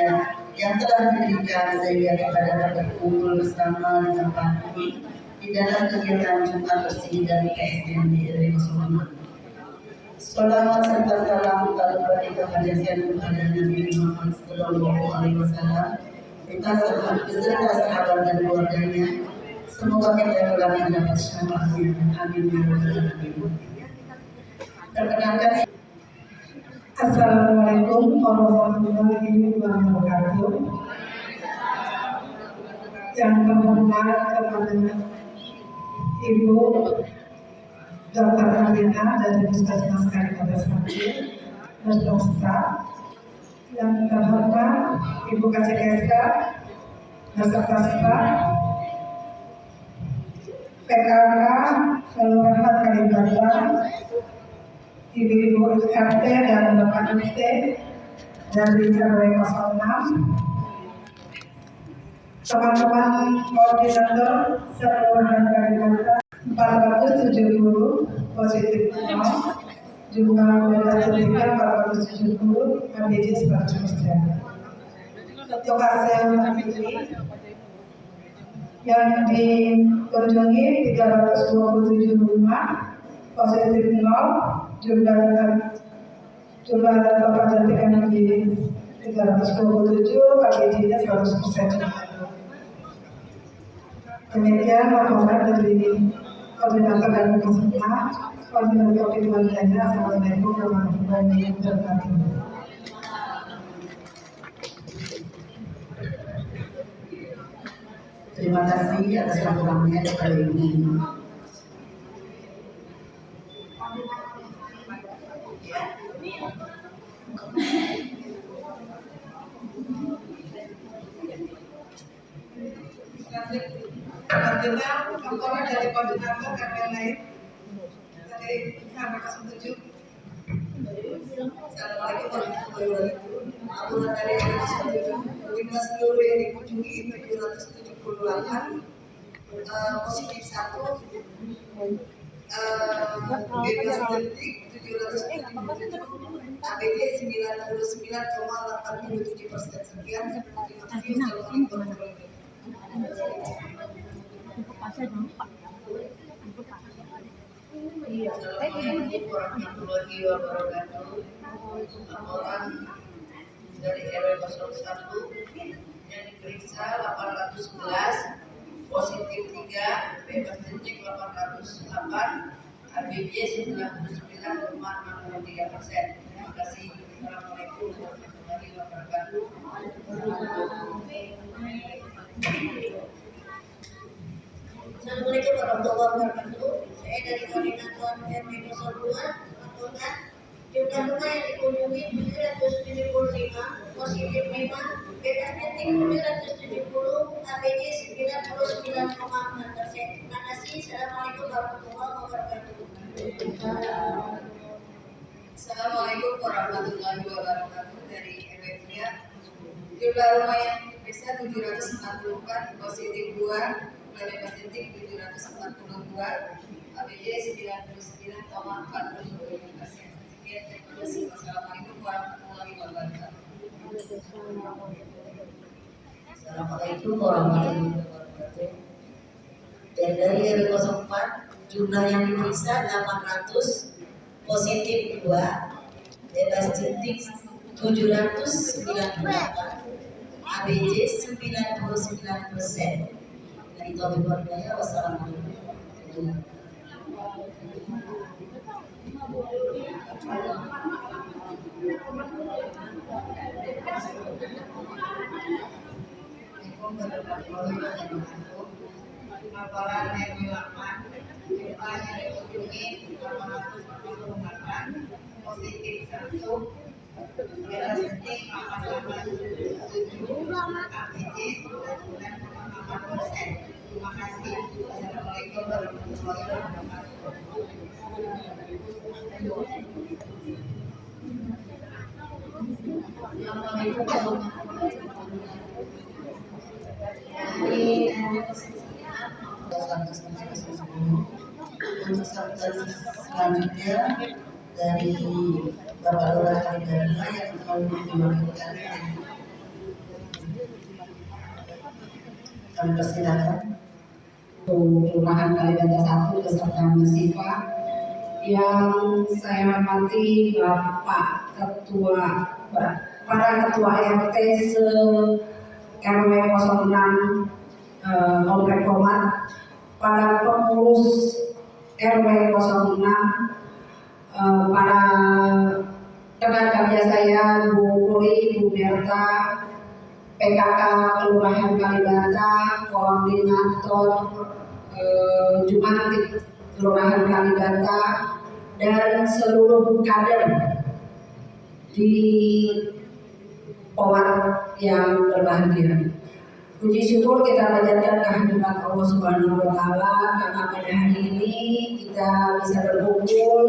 karunia yang telah diberikan sehingga kita dapat berkumpul bersama di tempat ini di dalam kegiatan Jumat Bersih dari KSDM di RW 05. Salawat serta salam terbaik kepada Nabi Muhammad Sallallahu Alaihi Wasallam beserta sahabat dan keluarganya. Semoga kita kelak mendapat syafaatnya. Amin ya rabbal alamin. Perkenalkan. Assalamualaikum warahmatullahi wabarakatuh. Yang terhormat kepada Ibu Dr. Alina dari Puskesmas Kalimantan Selatan beserta yang terhormat Ibu KCSK beserta staf PKK Kelurahan Kalimantan, Ibu-ibu RT dan Bapak RT dari RW 06, teman-teman koordinator Kelurahan Kalimantan 470 positif jumlah bebas certifikat 470, MDJ 100%. Untuk hasil ini yang dikunjungi 327 rumah, positif 0, jumlah tempat cantik energi 327, KBJ-nya 100%. Demikian laporan dari koordinator dan peserta koordinator Covid-19. Assalamualaikum warahmatullahi wabarakatuh. Terima kasih atas laporannya kepada Ibu. Selanjutnya, laporan dari koordinator KPL lain dari RW 07. Assalamualaikum warahmatullahi wabarakatuh. Laporan dari RW 07, jumlah seluruh yang dikunjungi 778, positif 1, bebas detik 777, ABD 99,87%. Sekian. Terima kasih. Assalamualaikum warahmatullahi wabarakatuh. Laporan dari RW 01 yang diperiksa 811, positif 3, bebas detik 808, ABJ 99,63%. Terima kasih. Assalamualaikum warahmatullahi wabarakatuh. Assalamualaikum warahmatullahi wabarakatuh. Saya dari koordinator RW 02 melaporkan jumlah rumah yang dikunjungi 775, positif 5, bebas detik 770, ABJ 99,4%. Terima kasih. Assalamualaikum warahmatullahi wabarakatuh. Assalamualaikum warahmatullahi wabarakatuh. Dari RW 3, jumlah rumah yang diperiksa 744, positif 2, bebas detik 742, ABJ 99,42%. Terima kasih. Wassalamualaikum warahmatullahi wabarakatuh. Assalamualaikum warahmatullahi wabarakatuh. Dari RW 04, jumlah yang diperiksa 800, positif 2, bebas detik 798, ABJ 99%. Dari Taufiq Hidayah. Wassalamualaikum warahmatullahi wabarakatuh. Laporan RW 8, jumlah yang dikunjungi 848, positif 1, bebas detik 887, ABJ 99,8%. Terima kasih. Assalamualaikum warahmatullahi wabarakatuh. Assalamualaikum warahmatullahi wabarakatuh. Untuk selanjutnya dari Bapak Lurah Kalimantan yang akan diwakilkan Kami persilakan untuk Kelurahan Kalibata 1 beserta Mbak Siva. Yang saya hormati Bapak Ketua, para Ketua RT RW 06 Komplek Komat, para pengurus RW 06, para rekan kerja saya Bu Puri, Bu Berta, PKK Kelurahan Kalibata, koordinator Jumantik Kelurahan Kalibata, dan seluruh kader di Komat yang berbahagia. Puji syukur kita panjatkan kehadirat Allah Subhanahu wa Ta'ala karena pada hari ini kita bisa berkumpul,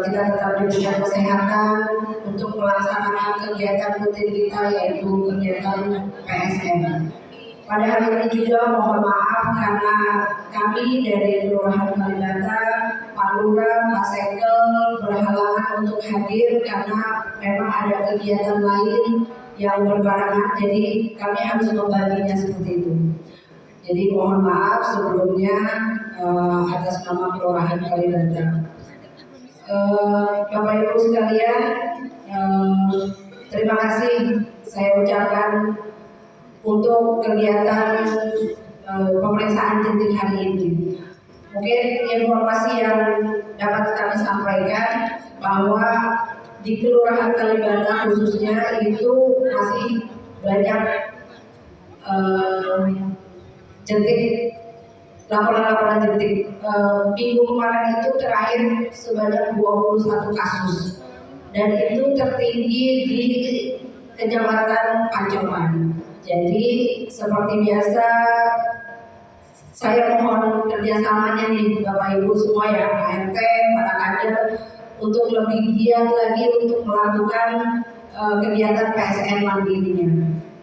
kita tetap diberikan kesehatan untuk melaksanakan kegiatan rutin kita, yaitu kegiatan PSN. Pada hari ini juga mohon maaf karena kami dari Kelurahan Kalibata, Pak Lurah, Pak Sekel berhalangan untuk hadir karena memang ada kegiatan lain yang berbarengan, jadi kami harus membaginya seperti itu. Jadi mohon maaf sebelumnya atas nama Kelurahan Kalibata. Bapak Ibu sekalian, terima kasih saya ucapkan untuk kegiatan pemeriksaan jentik hari ini. Mungkin informasi yang dapat kami sampaikan bahwa di Kelurahan Kalibata khususnya itu masih banyak jentik, laporan-laporan jentik. Minggu kemarin itu terakhir sebanyak 21 kasus dan itu tertinggi di Kecamatan Pancoran. Jadi seperti biasa saya mohon kerjasamanya nih Bapak Ibu semua ya, RT, para kader untuk lebih giat lagi untuk melakukan kegiatan PSN mandirinya.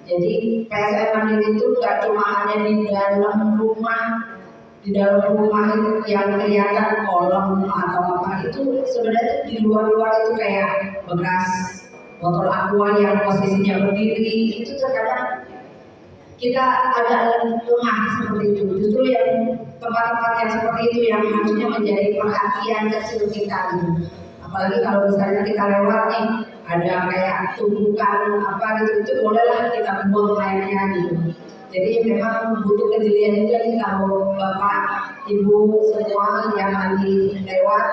Jadi PSN mandiri itu gak cuma hanya di dalam rumah yang kelihatan kolom atau apa, itu sebenarnya di luar-luar itu kayak bekas botol aqua yang posisinya berdiri, itu terkadang kita agak lemah seperti itu. Justru yang tempat-tempat yang seperti itu yang harusnya menjadi perhatian kecil kita gitu. Apalagi kalau misalnya kita lewat nih ada kayak tumpukan apa gitu, itu bolehlah kita buang airnya gitu. Jadi memang butuh kejelian juga nih kalau Bapak Ibu semua yang lagi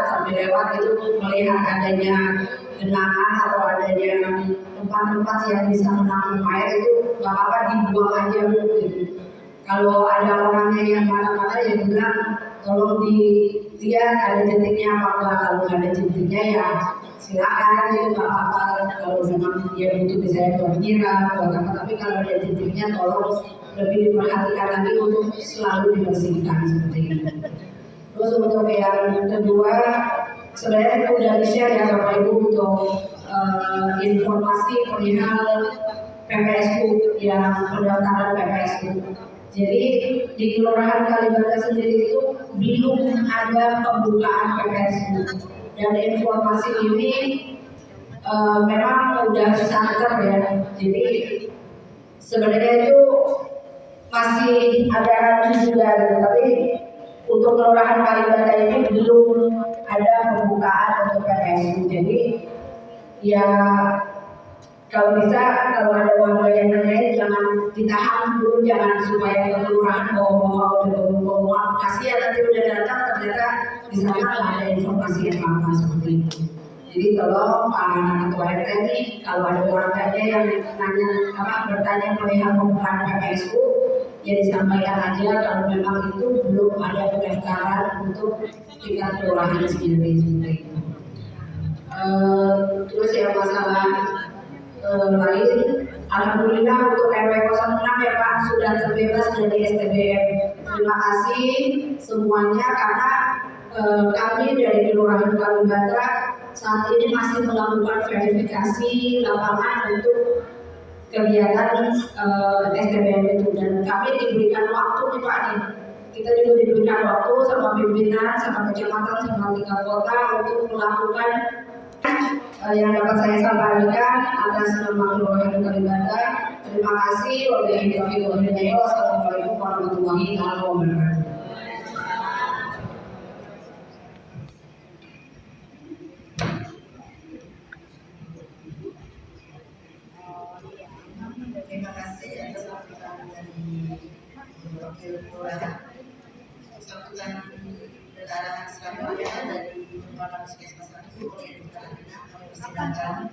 sampai lewat itu melihat adanya genangan atau adanya tempat-tempat yang bisa menampung air, itu nggak apa-apa dibuang aja gitu. Kalau ada orangnya yang mana-mana yang bilang tolong dilihat ada jentiknya apa enggak, kalau nggak ada jentiknya ya silakan, itu nggak apa-apa. Kalau memang dia butuh misalnya buat nyiram buat apa, tapi kalau ada jentiknya tolong lebih diperhatikan lagi untuk selalu dibersihkan seperti itu. Terus untuk yang kedua, sebenarnya itu udah di-share ya Bapak Ibu untuk informasi perihal PPSU yang pendaftaran PPSU. Jadi di Kelurahan Kalibata sendiri itu belum ada pembukaan PPSU, dan informasi ini memang udah santer ya. Jadi sebenarnya itu masih ada rancu juga gitu, tapi untuk Kelurahan Kalibata ini belum ada pembukaan untuk PPSU. Jadi ya kalau bisa, kalau ada warga yang nanyain jangan ditahan dulu, jangan supaya ke kelurahan bawa-bawa udah bawa kasihan nanti udah datang ternyata di sana nggak ada informasi yang apa seperti itu. Jadi tolong Pak Ketua RT ini kalau ada warganya yang nanya bertanya perihal pembukaan PPSU ya disampaikan aja kalau memang itu belum ada pendaftaran untuk tingkat kelurahan sendiri seperti itu. Terus yang masalah lain, alhamdulillah untuk RW 06 ya Pak sudah terbebas dari STBM. Terima kasih semuanya karena kami dari Kelurahan Kalibata saat ini masih melakukan verifikasi lapangan untuk kegiatan STBM itu, dan kami diberikan waktu nih Pak nih. Kita juga diberikan waktu sama pimpinan, sama kecamatan, sama tingkat kota untuk melakukan yang dapat saya sampaikan atas nama Kelurahan Kalibata. Terima kasih. Wabillahi taufiq wal hidayah. Wassalamualaikum warahmatullahi wabarakatuh. Terima kasih atas sambutan dari Wakil Kelurahan. Sambutan arahan selanjutnya dari Kepala Puskesmas 1 oleh Dr. Amina. Kami persilakan.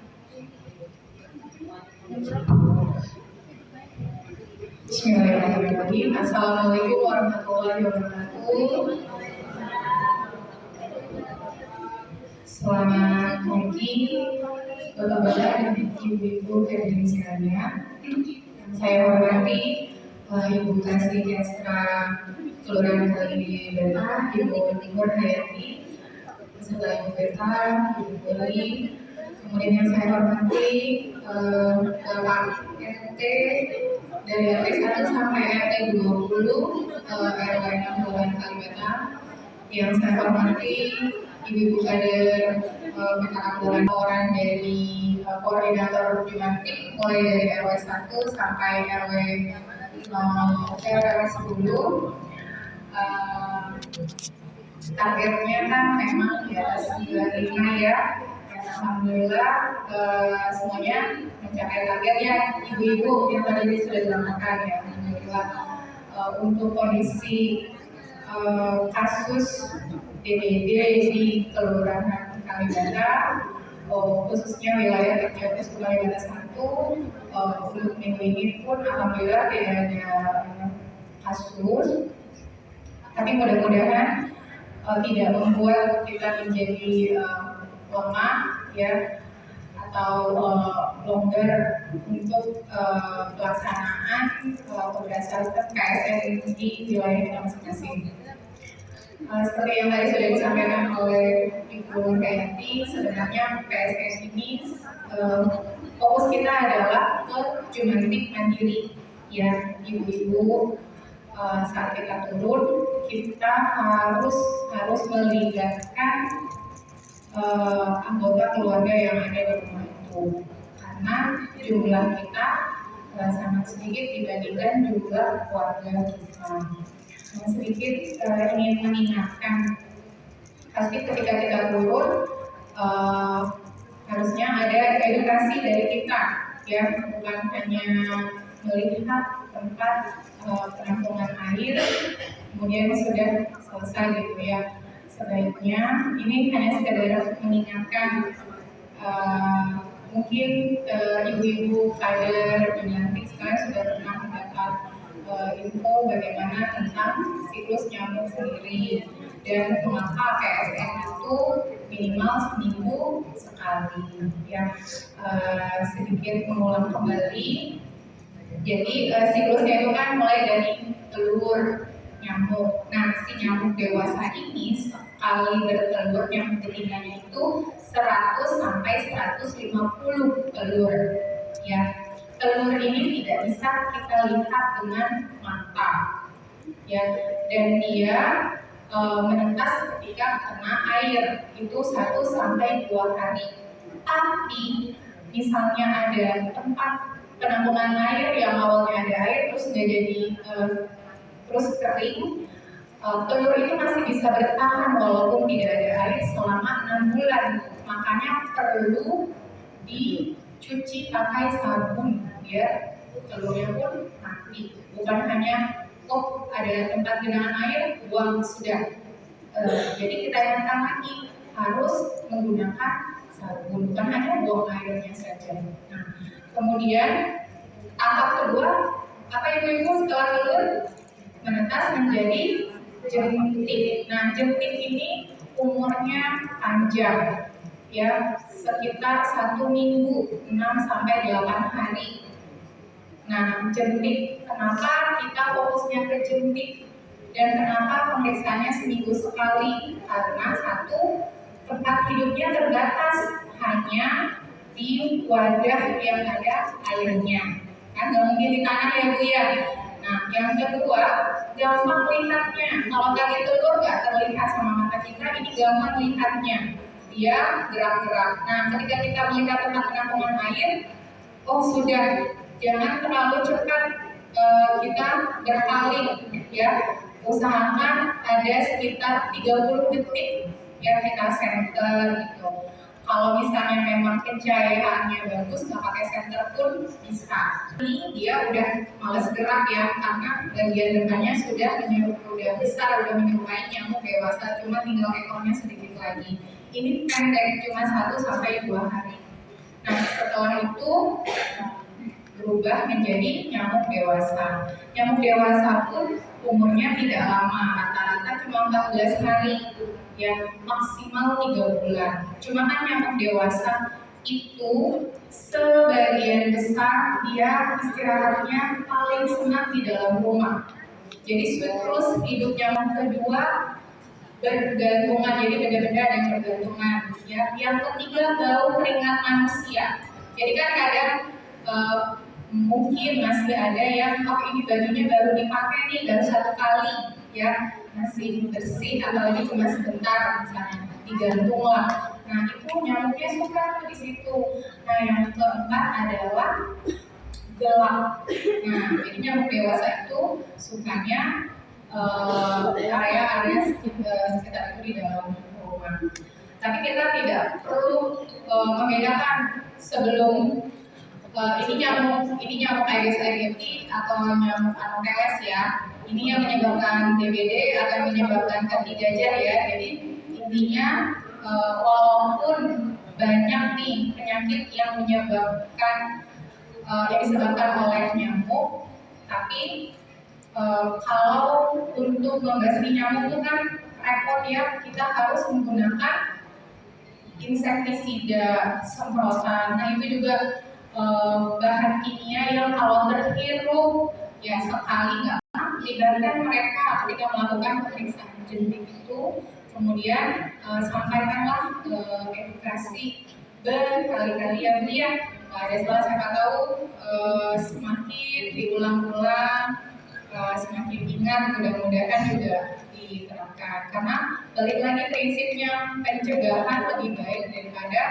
Bismillahirrahmanirrahim. Assalamualaikum warahmatullahi wabarakatuh. Selamat pagi, Bapak-bapak dan Ibu-ibu hadirin sekalian. Saya hormati Ibu Kasih Kestra Kelurahan Kalibata, Ibu Nur Hayati, beserta Ibu Beta, Ibu Beli. Kemudian yang saya hormati Bapak RT dari RT 1 sampai RT 20 RW 6 Kelurahan Kalibata. Yang saya hormati Ibu-ibu kader PKK Kelurahan, orang dari koordinator Jumantik mulai dari RW 1 sampai RW 10. Targetnya kan memang di atas 95 ya. Alhamdulillah semuanya mencapai target ya, ibu-ibu yang tadi sudah dilakukan ya. Alhamdulillah untuk kondisi kasus DBD di Kelurahan Kalibata, khususnya wilayah Terjepes Kalibata 1, untuk minggu ini pun alhamdulillah tidak ada kasus, tapi mudah-mudahan tidak membuat kita menjadi lemah ya, atau longgar untuk pelaksanaan berdasarkan KSN di wilayah kita masing-masing. Seperti yang tadi sudah disampaikan oleh Ibu Hayati, sebenarnya PSN ini fokus kita adalah ke Jumantik mandiri ya, ibu-ibu. Saat kita turun, kita harus melibatkan anggota keluarga yang ada di rumah itu, karena jumlah kita sangat sedikit dibandingkan jumlah keluarga kita. Sedikit ingin mengingatkan, pasti ketika kita turun harusnya ada edukasi dari kita ya, bukan hanya melihat tempat penampungan air kemudian sudah selesai gitu ya. Sebaiknya ini hanya sekedar mengingatkan, mungkin ibu-ibu kader Jumantik sekarang sudah pernah mendapat info bagaimana tentang siklus nyamuk sendiri dan mengapa PSN itu minimal seminggu sekali ya. Sedikit mengulang kembali, jadi siklusnya itu kan mulai dari telur nyamuk. Nah, si nyamuk dewasa ini sekali bertelur, nyamuk betinanya itu 100 sampai 150 telur ya. Telur ini tidak bisa kita lihat dengan mata ya, dan dia menetas ketika kena air itu 1 sampai 2 hari. Tapi misalnya ada tempat penampungan air yang awalnya ada air terus nggak jadi terus kering, telur itu masih bisa bertahan walaupun tidak ada air selama 6 bulan. Makanya perlu dicuci pakai sabun ya, telurnya pun mati. Bukan hanya ada tempat genangan air buang sudah. Jadi kita ingatkan lagi harus menggunakan sabun, bukan hanya buang airnya saja. Nah, kemudian tahap kedua, apa ibu-ibu setelah telur menetas menjadi jentik. Nah, jentik ini umurnya panjang ya, sekitar 1 minggu 6 sampai 8 hari. Nah, jentik, kenapa kita fokusnya ke jentik dan kenapa pemeriksaannya seminggu sekali? Karena satu, tempat hidupnya terbatas hanya di wadah yang ada airnya, kan nggak mungkin di tanah ya Bu ya. Nah, yang kedua, gampang melihatnya. Kalau kaget telur nggak terlihat sama mata kita, ini gampang melihatnya, dia gerak-gerak. Nah, ketika kita melihat tempat penampungan air, oh sudah Jangan terlalu cepat kita berpaling ya. Usahakan ada sekitar 30 detik ya kita center gitu. Kalau misalnya memang pencahayaannya bagus, nggak pakai center pun bisa. Ini dia udah males gerak ya, karena bagian depannya udah besar, udah menyerupai nyamuk dewasa, cuma tinggal ekornya sedikit lagi. Ini pendek, cuma 1-2 hari. Nah setelah itu berubah menjadi nyamuk dewasa. Nyamuk dewasa pun umurnya tidak lama, rata-rata cuma 14 hari, ya maksimal 3 bulan. Cuma kan nyamuk dewasa itu sebagian besar dia istirahatnya paling senang di dalam rumah. Jadi siklus hidup nyamuk kedua bergantungan, jadi benda-benda yang bergantungan. Ya, yang ketiga bau keringat manusia. Jadi kan kadang mungkin masih ada yang ini bajunya baru dipakai nih, baru 1 kali ya, masih bersih, apalagi cuma sebentar misalnya digantung lah. Nah itu nyamuknya suka tuh di situ. Nah yang keempat adalah gelap. Nah jadi nyamuk dewasa itu sukanya area-area sekitar itu di dalam rumah. Tapi kita tidak perlu membedakan sebelum ini nyamuk Aedes aegypti atau nyamuk Anopheles ya. Ini yang menyebabkan DBD atau menyebabkan kaki gajah ya. Jadi intinya walaupun banyak nih penyakit yang menyebabkan yang disebabkan oleh nyamuk, tapi kalau untuk membasmi nyamuk itu kan repot ya, kita harus menggunakan insektisida semprotan. Nah itu juga bahan kimia yang kalau terhirup ya sekali nggak libatkan mereka ketika melakukan pemeriksaan jentik itu, kemudian sampaikanlah edukasi berkali-kali ya Bu ya. Ada salah siapa tahu semakin diulang-ulang semakin ingat, mudah-mudahan juga diterapkan. Karena balik lagi prinsipnya pencegahan lebih baik daripada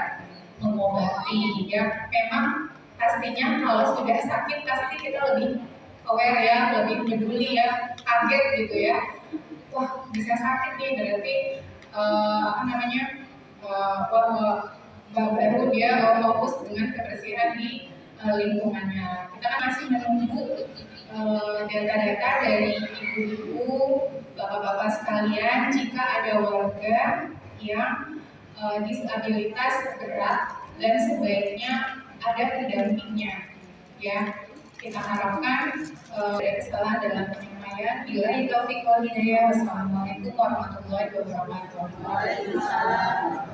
mengobati ya. Memang pastinya kalau sudah sakit pasti kita lebih aware ya, lebih peduli ya, kaget gitu ya. Wah bisa sakit nih, berarti baru dia fokus dengan kebersihan di lingkungannya. Kita kan masih menunggu data-data dari ibu-ibu, bapak-bapak sekalian, jika ada warga yang disabilitas berat dan sebaiknya ada pendampingnya ya. Kita harapkan ada kesalahan dalam penyampaian. Billahi taufiq wal hidayah. Wassalamualaikum warahmatullahi wabarakatuh. Waalaikumsalam.